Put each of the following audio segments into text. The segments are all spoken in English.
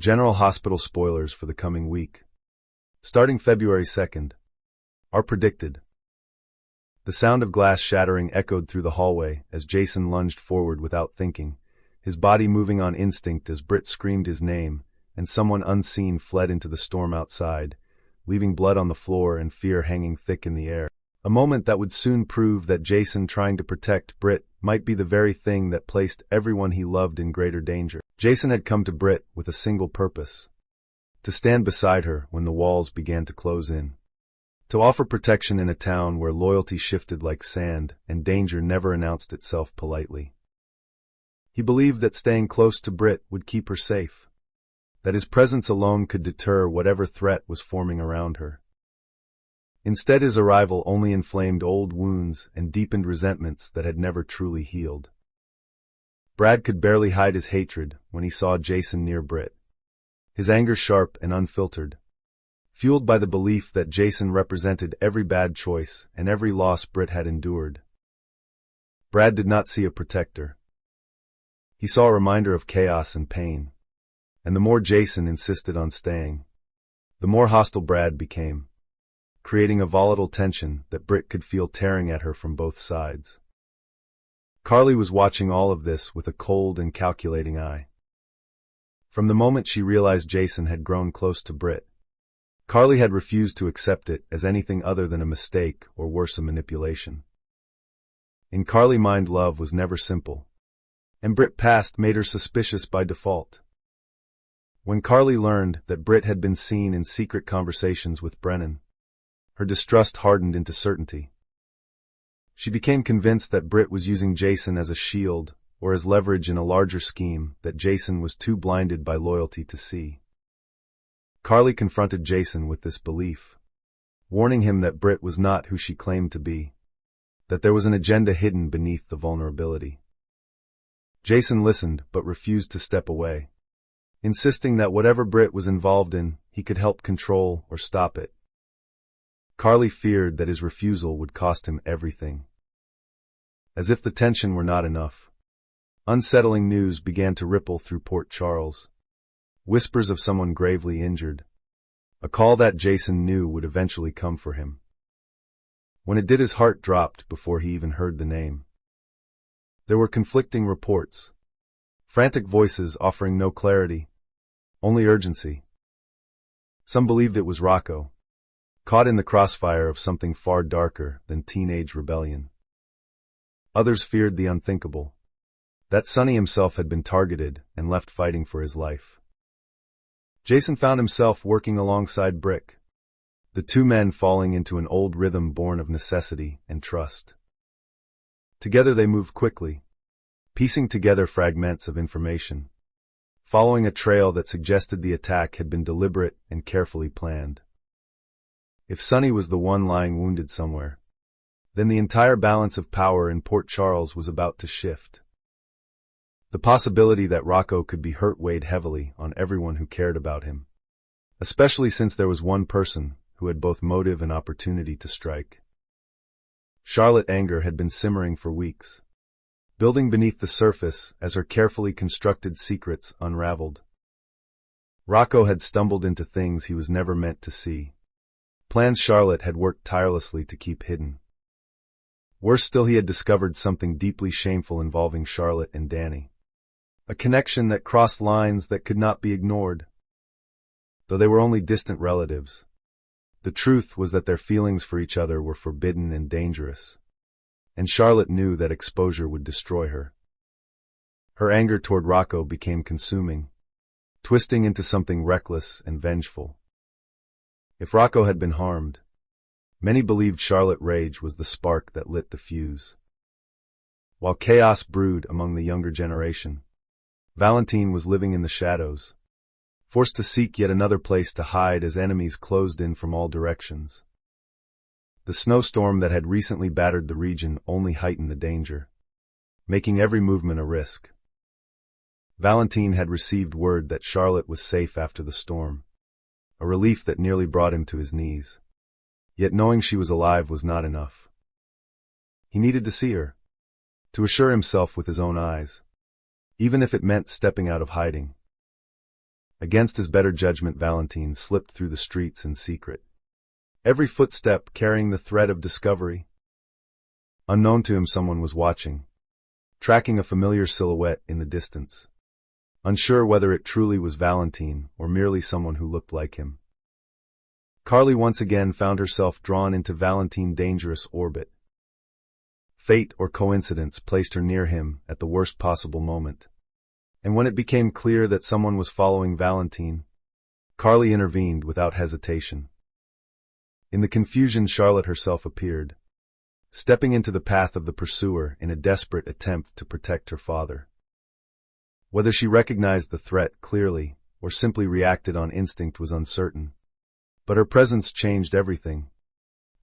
General Hospital spoilers for the coming week. Starting February 2nd. Are predicted. The sound of glass shattering echoed through the hallway as Jason lunged forward without thinking, his body moving on instinct as Britt screamed his name, and someone unseen fled into the storm outside, leaving blood on the floor and fear hanging thick in the air. A moment that would soon prove that Jason trying to protect Britt might be the very thing that placed everyone he loved in greater danger. Jason had come to Britt with a single purpose: to stand beside her when the walls began to close in. To offer protection in a town where loyalty shifted like sand and danger never announced itself politely. He believed that staying close to Britt would keep her safe, that his presence alone could deter whatever threat was forming around her. Instead, his arrival only inflamed old wounds and deepened resentments that had never truly healed. Brad could barely hide his hatred when he saw Jason near Britt, his anger sharp and unfiltered, fueled by the belief that Jason represented every bad choice and every loss Britt had endured. Brad did not see a protector. He saw a reminder of chaos and pain, and the more Jason insisted on staying, the more hostile Brad became, creating a volatile tension that Britt could feel tearing at her from both sides. Carly was watching all of this with a cold and calculating eye. From the moment she realized Jason had grown close to Britt, Carly had refused to accept it as anything other than a mistake or worse, a manipulation. In Carly's mind, love was never simple, and Britt's past made her suspicious by default. When Carly learned that Britt had been seen in secret conversations with Brennan, her distrust hardened into certainty. She became convinced that Britt was using Jason as a shield or as leverage in a larger scheme that Jason was too blinded by loyalty to see. Carly confronted Jason with this belief, warning him that Britt was not who she claimed to be, that there was an agenda hidden beneath the vulnerability. Jason listened but refused to step away, insisting that whatever Britt was involved in, he could help control or stop it. Carly feared that his refusal would cost him everything. As if the tension were not enough, unsettling news began to ripple through Port Charles. Whispers of someone gravely injured, a call that Jason knew would eventually come for him. When it did, his heart dropped before he even heard the name. There were conflicting reports, frantic voices offering no clarity, only urgency. Some believed it was Rocco, caught in the crossfire of something far darker than teenage rebellion. Others feared the unthinkable, that Sonny himself had been targeted and left fighting for his life. Jason found himself working alongside Britt, the two men falling into an old rhythm born of necessity and trust. Together they moved quickly, piecing together fragments of information, following a trail that suggested the attack had been deliberate and carefully planned. If Sonny was the one lying wounded somewhere, then the entire balance of power in Port Charles was about to shift. The possibility that Rocco could be hurt weighed heavily on everyone who cared about him, especially since there was one person who had both motive and opportunity to strike. Charlotte's anger had been simmering for weeks, building beneath the surface as her carefully constructed secrets unraveled. Rocco had stumbled into things he was never meant to see, plans Charlotte had worked tirelessly to keep hidden. Worse still, he had discovered something deeply shameful involving Charlotte and Danny. A connection that crossed lines that could not be ignored. Though they were only distant relatives, the truth was that their feelings for each other were forbidden and dangerous, and Charlotte knew that exposure would destroy her. Her anger toward Rocco became consuming, twisting into something reckless and vengeful. If Rocco had been harmed, many believed Charlotte's rage was the spark that lit the fuse. While chaos brewed among the younger generation, Valentine was living in the shadows, forced to seek yet another place to hide as enemies closed in from all directions. The snowstorm that had recently battered the region only heightened the danger, making every movement a risk. Valentine had received word that Charlotte was safe after the storm, a relief that nearly brought him to his knees. Yet knowing she was alive was not enough. He needed to see her, to assure himself with his own eyes, even if it meant stepping out of hiding. Against his better judgment, Valentine slipped through the streets in secret, every footstep carrying the threat of discovery. Unknown to him, someone was watching, tracking a familiar silhouette in the distance, unsure whether it truly was Valentine or merely someone who looked like him. Carly once again found herself drawn into Valentine's dangerous orbit. Fate or coincidence placed her near him at the worst possible moment. And when it became clear that someone was following Valentine, Carly intervened without hesitation. In the confusion, Charlotte herself appeared, stepping into the path of the pursuer in a desperate attempt to protect her father. Whether she recognized the threat clearly or simply reacted on instinct was uncertain, but her presence changed everything,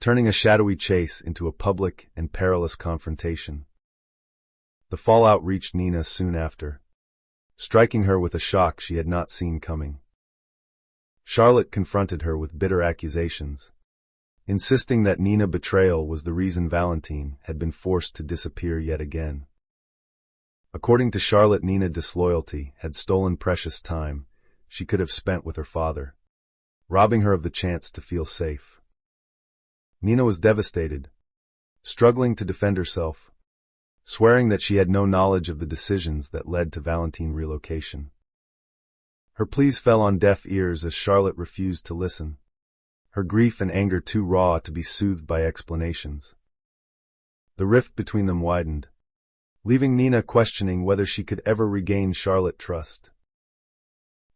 turning a shadowy chase into a public and perilous confrontation. The fallout reached Nina soon after, striking her with a shock she had not seen coming. Charlotte confronted her with bitter accusations, insisting that Nina's betrayal was the reason Valentine had been forced to disappear yet again. According to Charlotte, Nina's disloyalty had stolen precious time she could have spent with her father, robbing her of the chance to feel safe. Nina was devastated, struggling to defend herself, swearing that she had no knowledge of the decisions that led to Valentine's relocation. Her pleas fell on deaf ears as Charlotte refused to listen, her grief and anger too raw to be soothed by explanations. The rift between them widened, leaving Nina questioning whether she could ever regain Charlotte's trust.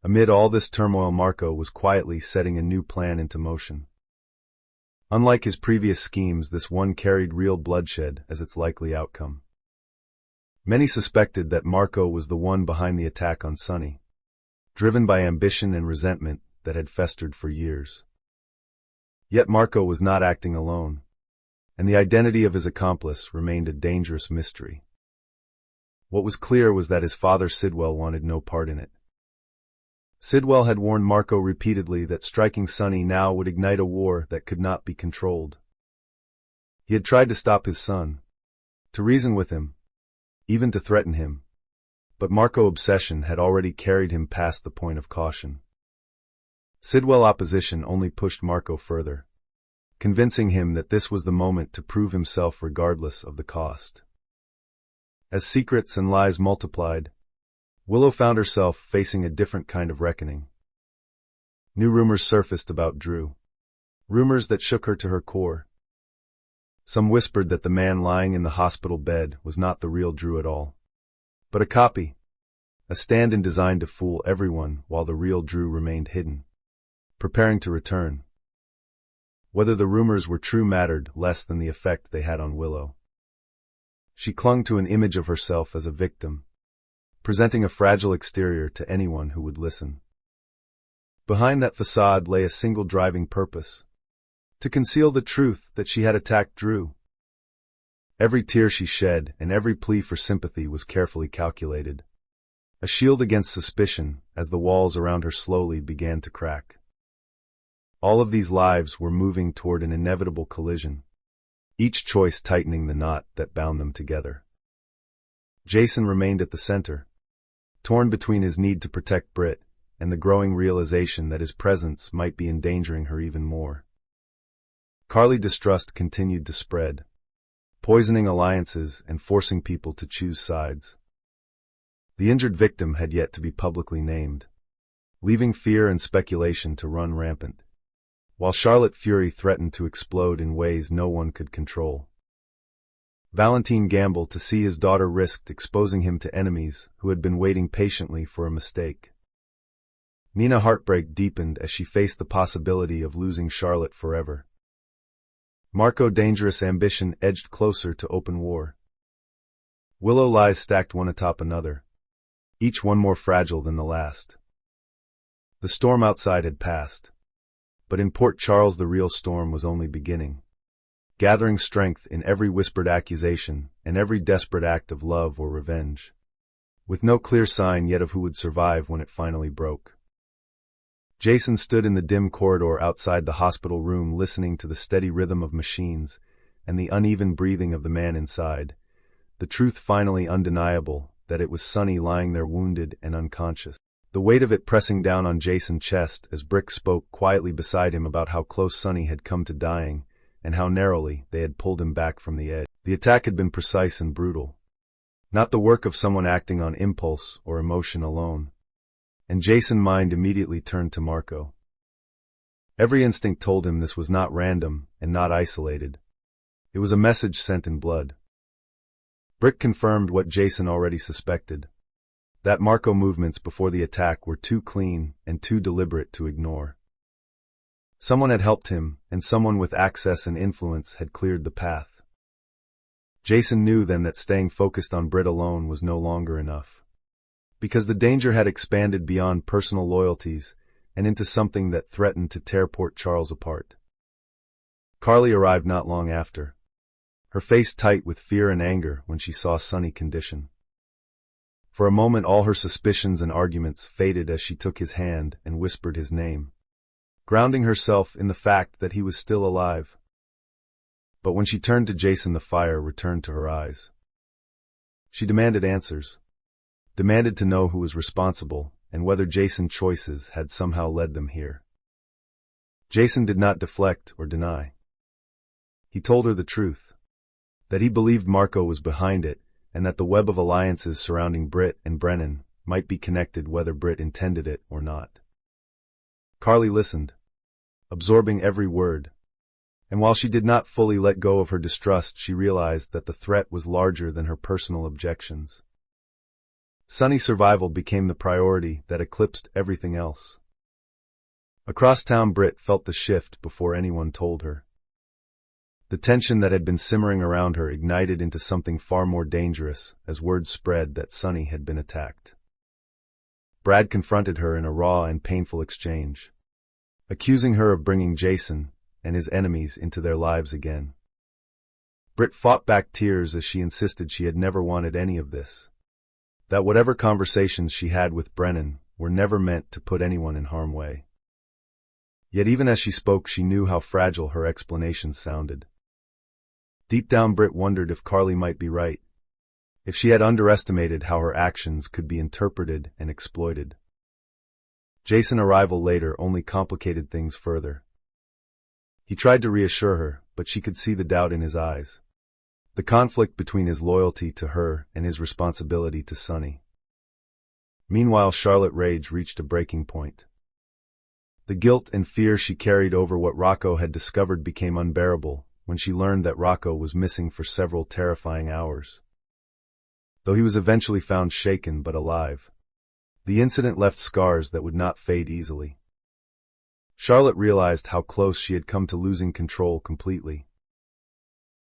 Amid all this turmoil, Marco was quietly setting a new plan into motion. Unlike his previous schemes, this one carried real bloodshed as its likely outcome. Many suspected that Marco was the one behind the attack on Sunny, driven by ambition and resentment that had festered for years. Yet Marco was not acting alone, and the identity of his accomplice remained a dangerous mystery. What was clear was that his father Sidwell wanted no part in it. Sidwell had warned Marco repeatedly that striking Sunny now would ignite a war that could not be controlled. He had tried to stop his son, to reason with him, even to threaten him, but Marco's obsession had already carried him past the point of caution. Sidwell's opposition only pushed Marco further, convincing him that this was the moment to prove himself regardless of the cost. As secrets and lies multiplied, Willow found herself facing a different kind of reckoning. New rumors surfaced about Drew, rumors that shook her to her core. Some whispered that the man lying in the hospital bed was not the real Drew at all, but a copy, a stand-in designed to fool everyone while the real Drew remained hidden, preparing to return. Whether the rumors were true mattered less than the effect they had on Willow. She clung to an image of herself as a victim, presenting a fragile exterior to anyone who would listen. Behind that facade lay a single driving purpose: to conceal the truth that she had attacked Drew. Every tear she shed and every plea for sympathy was carefully calculated, a shield against suspicion as the walls around her slowly began to crack. All of these lives were moving toward an inevitable collision, each choice tightening the knot that bound them together. Jason remained at the center, torn between his need to protect Britt and the growing realization that his presence might be endangering her even more. Carly's distrust continued to spread, poisoning alliances and forcing people to choose sides. The injured victim had yet to be publicly named, leaving fear and speculation to run rampant, while Charlotte's fury threatened to explode in ways no one could control. Valentine gambled to see his daughter risked exposing him to enemies who had been waiting patiently for a mistake. Nina's heartbreak deepened as she faced the possibility of losing Charlotte forever. Marco's dangerous ambition edged closer to open war. Willow lies stacked one atop another, each one more fragile than the last. The storm outside had passed, but in Port Charles the real storm was only beginning, gathering strength in every whispered accusation and every desperate act of love or revenge, with no clear sign yet of who would survive when it finally broke. Jason stood in the dim corridor outside the hospital room, listening to the steady rhythm of machines and the uneven breathing of the man inside, the truth finally undeniable that it was Sunny lying there wounded and unconscious. the weight of it pressing down on Jason's chest as Britt spoke quietly beside him about how close Sonny had come to dying and how narrowly they had pulled him back from the edge. The attack had been precise and brutal, not the work of someone acting on impulse or emotion alone. And Jason's mind immediately turned to Marco. Every instinct told him this was not random and not isolated. It was a message sent in blood. Britt confirmed what Jason already suspected, that Marco movements before the attack were too clean and too deliberate to ignore. Someone had helped him, and someone with access and influence had cleared the path. Jason knew then that staying focused on Britt alone was no longer enough, because the danger had expanded beyond personal loyalties and into something that threatened to tear Port Charles apart. Carly arrived not long after, her face tight with fear and anger when she saw Sonny's condition. For a moment all her suspicions and arguments faded as she took his hand and whispered his name, grounding herself in the fact that he was still alive. But when she turned to Jason, the fire returned to her eyes. She demanded answers, demanded to know who was responsible and whether Jason's choices had somehow led them here. Jason did not deflect or deny. He told her the truth, that he believed Marco was behind it, and that the web of alliances surrounding Britt and Brennan might be connected whether Britt intended it or not. Carly listened, absorbing every word, and while she did not fully let go of her distrust, she realized that the threat was larger than her personal objections. Sonny's survival became the priority that eclipsed everything else. Across town, Britt felt the shift before anyone told her. The tension that had been simmering around her ignited into something far more dangerous as word spread that Sonny had been attacked. Brad confronted her in a raw and painful exchange, accusing her of bringing Jason and his enemies into their lives again. Britt fought back tears as she insisted she had never wanted any of this, that whatever conversations she had with Brennan were never meant to put anyone in harm's way. Yet even as she spoke, she knew how fragile her explanations sounded. Deep down, Britt wondered if Carly might be right, if she had underestimated how her actions could be interpreted and exploited. Jason's arrival later only complicated things further. He tried to reassure her, but she could see the doubt in his eyes, the conflict between his loyalty to her and his responsibility to Sonny. Meanwhile, Charlotte's rage reached a breaking point. The guilt and fear she carried over what Rocco had discovered became unbearable when she learned that Rocco was missing for several terrifying hours. Though he was eventually found shaken but alive, the incident left scars that would not fade easily. Charlotte realized how close she had come to losing control completely.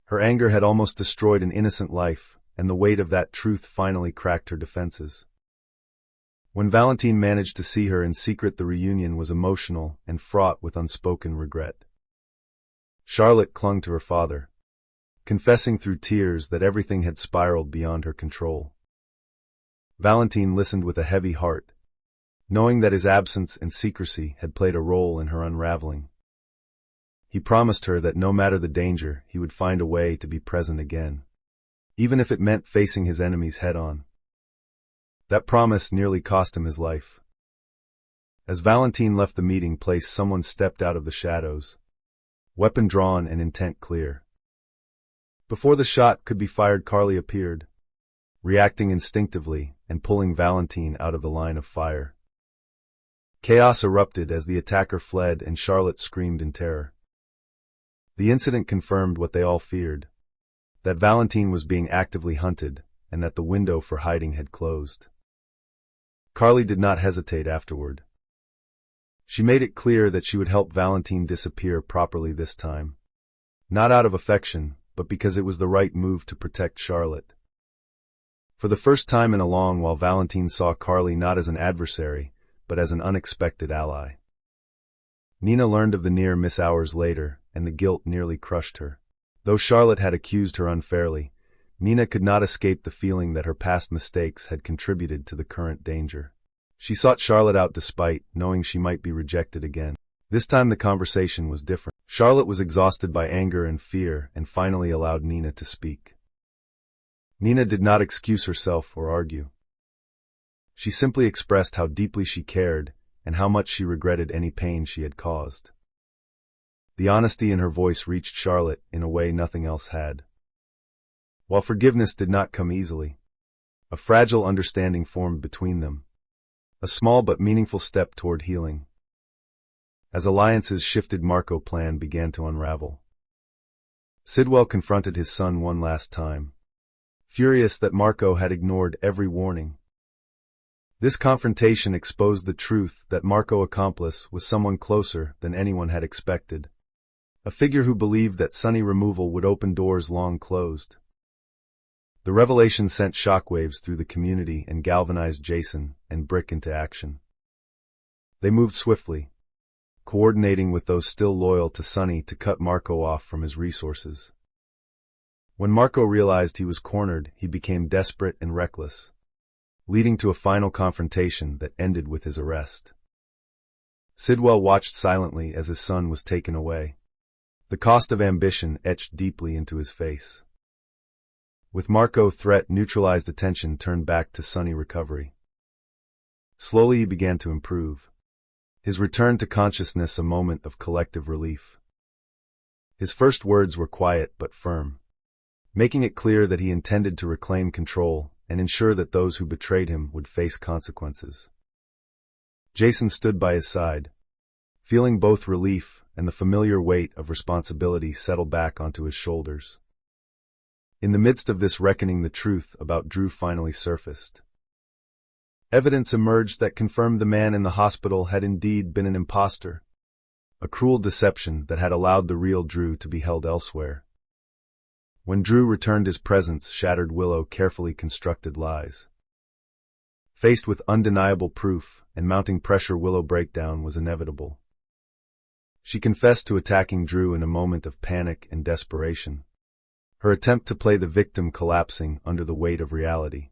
Her anger had almost destroyed an innocent life, and the weight of that truth finally cracked her defenses. When Valentine managed to see her in secret, the reunion was emotional and fraught with unspoken regret. Charlotte clung to her father, confessing through tears that everything had spiraled beyond her control. Valentine listened with a heavy heart, knowing that his absence and secrecy had played a role in her unraveling. He promised her that no matter the danger, he would find a way to be present again, even if it meant facing his enemies head-on. That promise nearly cost him his life. As Valentine left the meeting place, someone stepped out of the shadows, weapon drawn and intent clear. Before the shot could be fired, Carly appeared, reacting instinctively and pulling Valentine out of the line of fire. Chaos erupted as the attacker fled and Charlotte screamed in terror. The incident confirmed what they all feared, that Valentine was being actively hunted and that the window for hiding had closed. Carly did not hesitate afterward. She made it clear that she would help Valentine disappear properly this time, not out of affection, but because it was the right move to protect Charlotte. For the first time in a long while, Valentine saw Carly not as an adversary, but as an unexpected ally. Nina learned of the near miss hours later, and the guilt nearly crushed her. Though Charlotte had accused her unfairly, Nina could not escape the feeling that her past mistakes had contributed to the current danger. She sought Charlotte out despite knowing she might be rejected again. This time the conversation was different. Charlotte was exhausted by anger and fear and finally allowed Nina to speak. Nina did not excuse herself or argue. She simply expressed how deeply she cared and how much she regretted any pain she had caused. The honesty in her voice reached Charlotte in a way nothing else had. While forgiveness did not come easily, a fragile understanding formed between them, a small but meaningful step toward healing. As alliances shifted, Marco's plan began to unravel. Sidwell confronted his son one last time, furious that Marco had ignored every warning. This confrontation exposed the truth that Marco's accomplice was someone closer than anyone had expected, a figure who believed that Sonny removal would open doors long closed. The revelation sent shockwaves through the community and galvanized Jason and Britt into action. They moved swiftly, coordinating with those still loyal to Sonny to cut Marco off from his resources. When Marco realized he was cornered, he became desperate and reckless, leading to a final confrontation that ended with his arrest. Sidwell watched silently as his son was taken away, the cost of ambition etched deeply into his face. With Marco's threat neutralized, attention turned back to Sonny's recovery. Slowly he began to improve, his return to consciousness a moment of collective relief. His first words were quiet but firm, making it clear that he intended to reclaim control and ensure that those who betrayed him would face consequences. Jason stood by his side, feeling both relief and the familiar weight of responsibility settle back onto his shoulders. In the midst of this reckoning, the truth about Drew finally surfaced. Evidence emerged that confirmed the man in the hospital had indeed been an imposter, a cruel deception that had allowed the real Drew to be held elsewhere. When Drew returned, his presence shattered Willow's carefully constructed lies. Faced with undeniable proof and mounting pressure, Willow's breakdown was inevitable. She confessed to attacking Drew in a moment of panic and desperation, her attempt to play the victim collapsing under the weight of reality.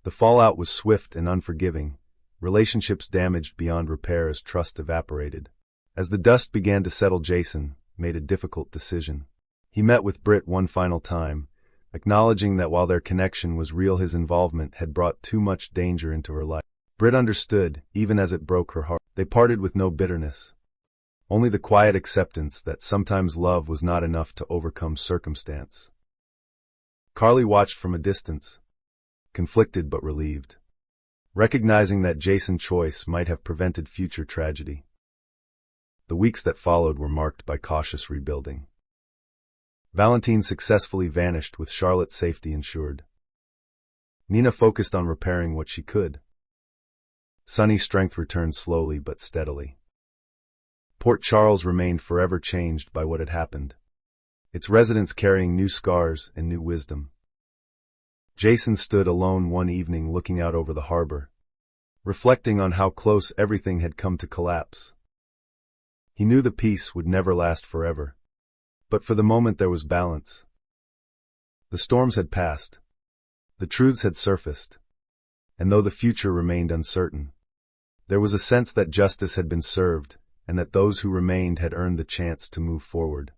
The fallout was swift and unforgiving, relationships damaged beyond repair as trust evaporated. As the dust began to settle, Jason made a difficult decision. He met with Britt one final time, acknowledging that while their connection was real, his involvement had brought too much danger into her life. Britt understood, even as it broke her heart. They parted with no bitterness, only the quiet acceptance that sometimes love was not enough to overcome circumstance. Carly watched from a distance, conflicted but relieved, recognizing that Jason's choice might have prevented future tragedy. The weeks that followed were marked by cautious rebuilding. Valentine successfully vanished with Charlotte's safety ensured. Nina focused on repairing what she could. Sonny's strength returned slowly but steadily. Port Charles remained forever changed by what had happened, its residents carrying new scars and new wisdom. Jason stood alone one evening looking out over the harbor, reflecting on how close everything had come to collapse. He knew the peace would never last forever, but for the moment there was balance. The storms had passed, the truths had surfaced, and though the future remained uncertain, there was a sense that justice had been served and that those who remained had earned the chance to move forward.